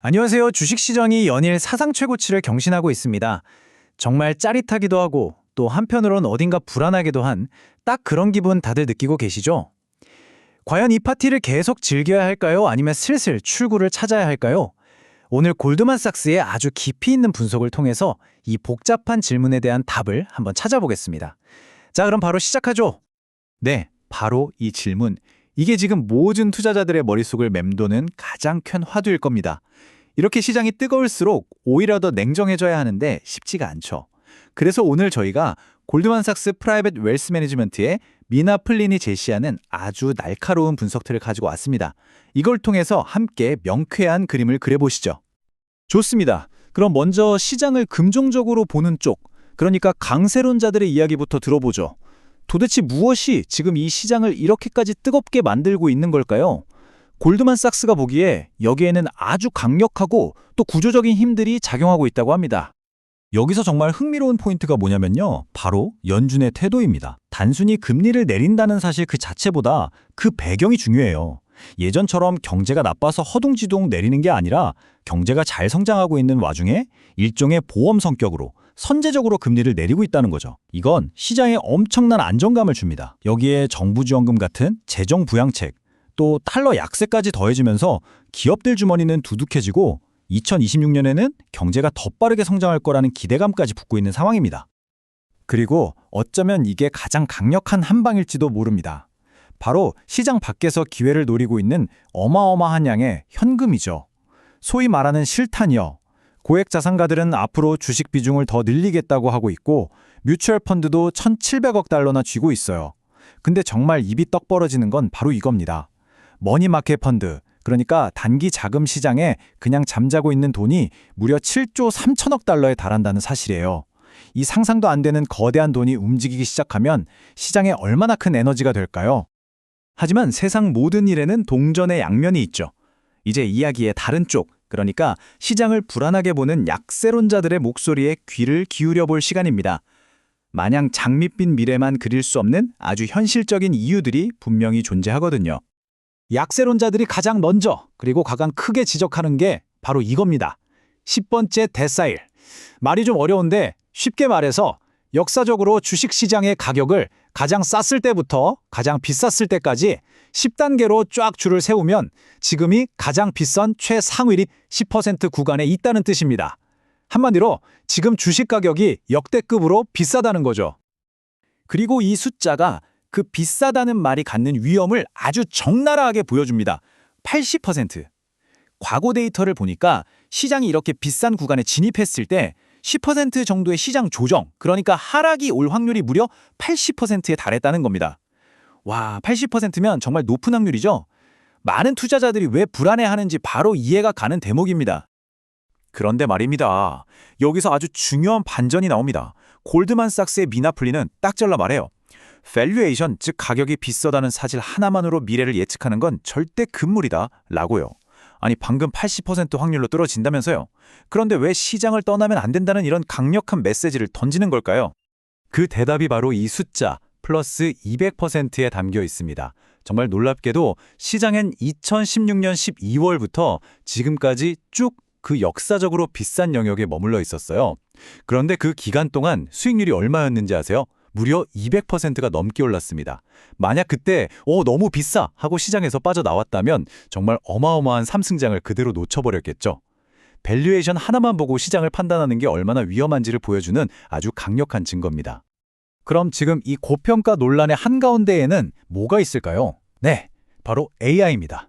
안녕하세요. 주식시장이 연일 사상 최고치를 경신하고 있습니다. 정말 짜릿하기도 하고 또 한편으론 어딘가 불안하기도 한 딱 그런 기분 다들 느끼고 계시죠? 과연 이 파티를 계속 즐겨야 할까요? 아니면 슬슬 출구를 찾아야 할까요? 오늘 골드만삭스의 아주 깊이 있는 분석을 통해서 이 복잡한 질문에 대한 답을 한번 찾아보겠습니다. 자, 그럼 바로 시작하죠. 네, 바로 이 질문. 이게 지금 모든 투자자들의 머릿속을 맴도는 가장 큰 화두일 겁니다. 이렇게 시장이 뜨거울수록 오히려 더 냉정해져야 하는데 쉽지가 않죠. 그래서 오늘 저희가 골드만삭스 프라이빗 웰스 매니지먼트의 미나 플린이 제시하는 아주 날카로운 분석들을 가지고 왔습니다. 이걸 통해서 함께 명쾌한 그림을 그려보시죠. 좋습니다. 그럼 먼저 시장을 긍정적으로 보는 쪽, 그러니까 강세론자들의 이야기부터 들어보죠. 도대체 무엇이 지금 이 시장을 이렇게까지 뜨겁게 만들고 있는 걸까요? 골드만삭스가 보기에 여기에는 아주 강력하고 또 구조적인 힘들이 작용하고 있다고 합니다. 여기서 정말 흥미로운 포인트가 뭐냐면요. 바로 연준의 태도입니다. 단순히 금리를 내린다는 사실 그 자체보다 그 배경이 중요해요. 예전처럼 경제가 나빠서 허둥지둥 내리는 게 아니라 경제가 잘 성장하고 있는 와중에 일종의 보험 성격으로 선제적으로 금리를 내리고 있다는 거죠. 이건 시장에 엄청난 안정감을 줍니다. 여기에 정부 지원금 같은 재정 부양책, 또 달러 약세까지 더해지면서 기업들 주머니는 두둑해지고 2026년에는 경제가 더 빠르게 성장할 거라는 기대감까지 붙고 있는 상황입니다. 그리고 어쩌면 이게 가장 강력한 한방일지도 모릅니다. 바로 시장 밖에서 기회를 노리고 있는 어마어마한 양의 현금이죠. 소위 말하는 실탄이요. 고액 자산가들은 앞으로 주식 비중을 더 늘리겠다고 하고 있고 뮤추얼 펀드도 1,700억 달러나 쥐고 있어요. 근데 정말 입이 떡 벌어지는 건 바로 이겁니다. 머니마켓 펀드, 그러니까 단기 자금 시장에 그냥 잠자고 있는 돈이 무려 7조 3천억 달러에 달한다는 사실이에요. 이 상상도 안 되는 거대한 돈이 움직이기 시작하면 시장에 얼마나 큰 에너지가 될까요? 하지만 세상 모든 일에는 동전의 양면이 있죠. 이제 이야기의 다른 쪽, 그러니까 시장을 불안하게 보는 약세론자들의 목소리에 귀를 기울여 볼 시간입니다. 마냥 장밋빛 미래만 그릴 수 없는 아주 현실적인 이유들이 분명히 존재하거든요. 약세론자들이 가장 먼저 그리고 가장 크게 지적하는 게 바로 이겁니다. 10번째 데사일. 말이 좀 어려운데 쉽게 말해서 역사적으로 주식시장의 가격을 가장 쌌을 때부터 가장 비쌌을 때까지 10단계로 쫙 줄을 세우면 지금이 가장 비싼 최상위리 10% 구간에 있다는 뜻입니다. 한마디로 지금 주식 가격이 역대급으로 비싸다는 거죠. 그리고 이 숫자가 그 비싸다는 말이 갖는 위험을 아주 적나라하게 보여줍니다. 80%. 과거 데이터를 보니까 시장이 이렇게 비싼 구간에 진입했을 때 10% 정도의 시장 조정, 그러니까 하락이 올 확률이 무려 80%에 달했다는 겁니다. 와, 80%면 정말 높은 확률이죠? 많은 투자자들이 왜 불안해하는지 바로 이해가 가는 대목입니다. 그런데 말입니다. 여기서 아주 중요한 반전이 나옵니다. 골드만삭스의 미나 플린은 딱 잘라 말해요. 밸류에이션, 즉 가격이 비싸다는 사실 하나만으로 미래를 예측하는 건 절대 금물이다 라고요. 아니 방금 80% 확률로 떨어진다면서요. 그런데 왜 시장을 떠나면 안 된다는 이런 강력한 메시지를 던지는 걸까요? 그 대답이 바로 이 숫자 플러스 200%에 담겨 있습니다. 정말 놀랍게도 시장엔 2016년 12월부터 지금까지 쭉 그 역사적으로 비싼 영역에 머물러 있었어요. 그런데 그 기간 동안 수익률이 얼마였는지 아세요? 무려 200%가 넘게 올랐습니다. 만약 그때 너무 비싸 하고 시장에서 빠져나왔다면 정말 어마어마한 삼승장을 그대로 놓쳐버렸겠죠. 밸류에이션 하나만 보고 시장을 판단하는 게 얼마나 위험한지를 보여주는 아주 강력한 증거입니다. 그럼 지금 이 고평가 논란의 한가운데에는 뭐가 있을까요? 네, 바로 AI입니다.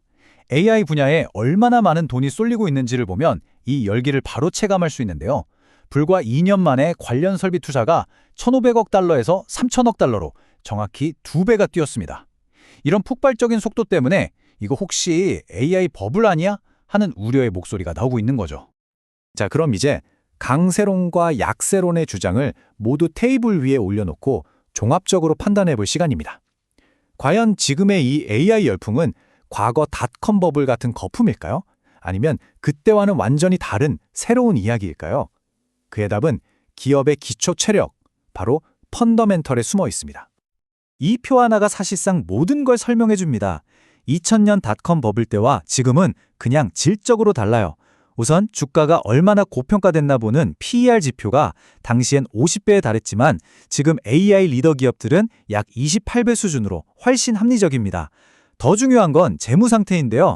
AI 분야에 얼마나 많은 돈이 쏠리고 있는지를 보면 이 열기를 바로 체감할 수 있는데요. 불과 2년 만에 관련 설비 투자가 1,500억 달러에서 3,000억 달러로 정확히 2배가 뛰었습니다. 이런 폭발적인 속도 때문에 이거 혹시 AI 버블 아니야? 하는 우려의 목소리가 나오고 있는 거죠. 자, 그럼 이제 강세론과 약세론의 주장을 모두 테이블 위에 올려놓고 종합적으로 판단해 볼 시간입니다. 과연 지금의 이 AI 열풍은 과거 닷컴 버블 같은 거품일까요? 아니면 그때와는 완전히 다른 새로운 이야기일까요? 그의 답은 기업의 기초 체력, 바로 펀더멘털에 숨어 있습니다. 이 표 하나가 사실상 모든 걸 설명해 줍니다. 2000년 닷컴 버블 때와 지금은 그냥 질적으로 달라요. 우선 주가가 얼마나 고평가됐나 보는 PER 지표가 당시엔 50배에 달했지만 지금 AI 리더 기업들은 약 28배 수준으로 훨씬 합리적입니다. 더 중요한 건 재무 상태인데요.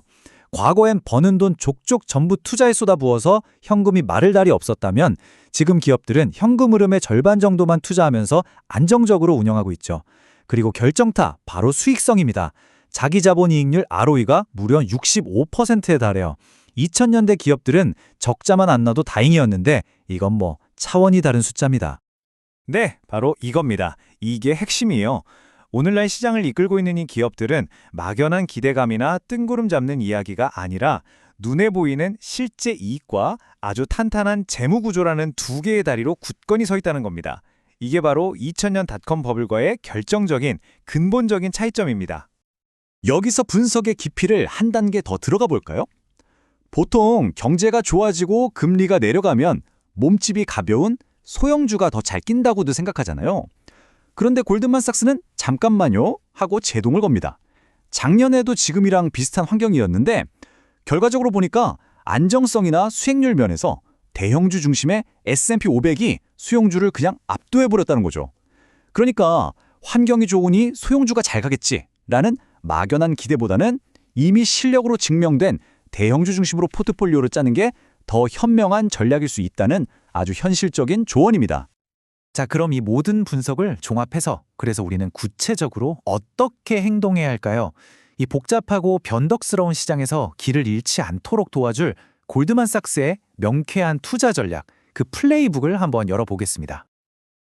과거엔 버는 돈 족족 전부 투자에 쏟아부어서 현금이 마를 날이 없었다면 지금 기업들은 현금 흐름의 절반 정도만 투자하면서 안정적으로 운영하고 있죠. 그리고 결정타, 바로 수익성입니다. 자기자본이익률 ROE가 무려 65%에 달해요. 2000년대 기업들은 적자만 안 나도 다행이었는데 이건 뭐 차원이 다른 숫자입니다. 네, 바로 이겁니다. 이게 핵심이에요. 오늘날 시장을 이끌고 있는 이 기업들은 막연한 기대감이나 뜬구름 잡는 이야기가 아니라 눈에 보이는 실제 이익과 아주 탄탄한 재무 구조라는 두 개의 다리로 굳건히 서 있다는 겁니다. 이게 바로 2000년 닷컴 버블과의 결정적인 근본적인 차이점입니다. 여기서 분석의 깊이를 한 단계 더 들어가 볼까요? 보통 경제가 좋아지고 금리가 내려가면 몸집이 가벼운 소형주가 더 잘 낀다고도 생각하잖아요. 그런데 골드만삭스는 잠깐만요 하고 제동을 겁니다. 작년에도 지금이랑 비슷한 환경이었는데 결과적으로 보니까 안정성이나 수익률 면에서 대형주 중심의 S&P 500이 수용주를 그냥 압도해버렸다는 거죠. 그러니까 환경이 좋으니 소형주가 잘 가겠지라는 막연한 기대보다는 이미 실력으로 증명된 대형주 중심으로 포트폴리오를 짜는 게 더 현명한 전략일 수 있다는 아주 현실적인 조언입니다. 자, 그럼 이 모든 분석을 종합해서 그래서 우리는 구체적으로 어떻게 행동해야 할까요? 이 복잡하고 변덕스러운 시장에서 길을 잃지 않도록 도와줄 골드만삭스의 명쾌한 투자 전략, 그 플레이북을 한번 열어보겠습니다.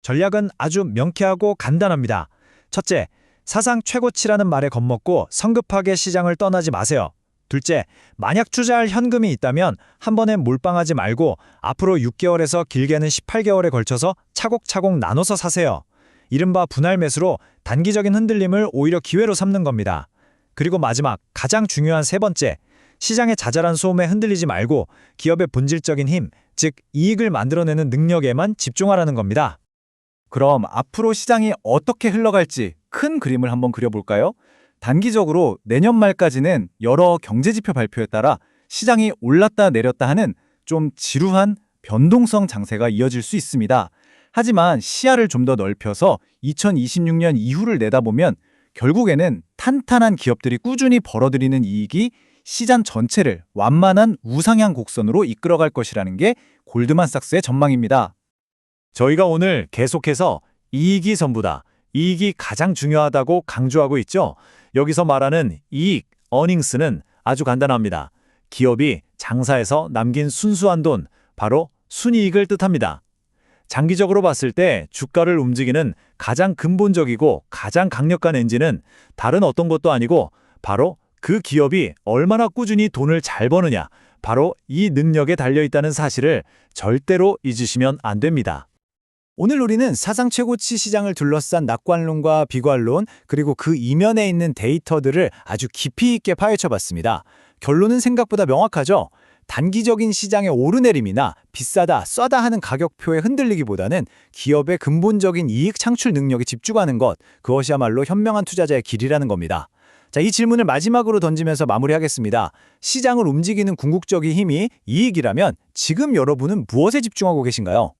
전략은 아주 명쾌하고 간단합니다. 첫째, 사상 최고치라는 말에 겁먹고 성급하게 시장을 떠나지 마세요. 둘째, 만약 투자할 현금이 있다면 한 번에 몰빵하지 말고 앞으로 6개월에서 길게는 18개월에 걸쳐서 차곡차곡 나눠서 사세요. 이른바 분할 매수로 단기적인 흔들림을 오히려 기회로 삼는 겁니다. 그리고 마지막, 가장 중요한 세 번째, 시장의 자잘한 소음에 흔들리지 말고 기업의 본질적인 힘, 즉 이익을 만들어내는 능력에만 집중하라는 겁니다. 그럼 앞으로 시장이 어떻게 흘러갈지 큰 그림을 한번 그려볼까요? 단기적으로 내년 말까지는 여러 경제지표 발표에 따라 시장이 올랐다 내렸다 하는 좀 지루한 변동성 장세가 이어질 수 있습니다. 하지만 시야를 좀 더 넓혀서 2026년 이후를 내다보면 결국에는 탄탄한 기업들이 꾸준히 벌어들이는 이익이 시장 전체를 완만한 우상향 곡선으로 이끌어갈 것이라는 게 골드만삭스의 전망입니다. 저희가 오늘 계속해서 이익이 전부다, 이익이 가장 중요하다고 강조하고 있죠. 여기서 말하는 이익, 어닝스는 아주 간단합니다. 기업이 장사해서 남긴 순수한 돈, 바로 순이익을 뜻합니다. 장기적으로 봤을 때 주가를 움직이는 가장 근본적이고 가장 강력한 엔진은 다른 어떤 것도 아니고 바로 그 기업이 얼마나 꾸준히 돈을 잘 버느냐, 바로 이 능력에 달려있다는 사실을 절대로 잊으시면 안 됩니다. 오늘 우리는 사상 최고치 시장을 둘러싼 낙관론과 비관론, 그리고 그 이면에 있는 데이터들을 아주 깊이 있게 파헤쳐봤습니다. 결론은 생각보다 명확하죠? 단기적인 시장의 오르내림이나 비싸다, 싸다 하는 가격표에 흔들리기보다는 기업의 근본적인 이익 창출 능력에 집중하는 것, 그것이야말로 현명한 투자자의 길이라는 겁니다. 자, 이 질문을 마지막으로 던지면서 마무리하겠습니다. 시장을 움직이는 궁극적인 힘이 이익이라면 지금 여러분은 무엇에 집중하고 계신가요?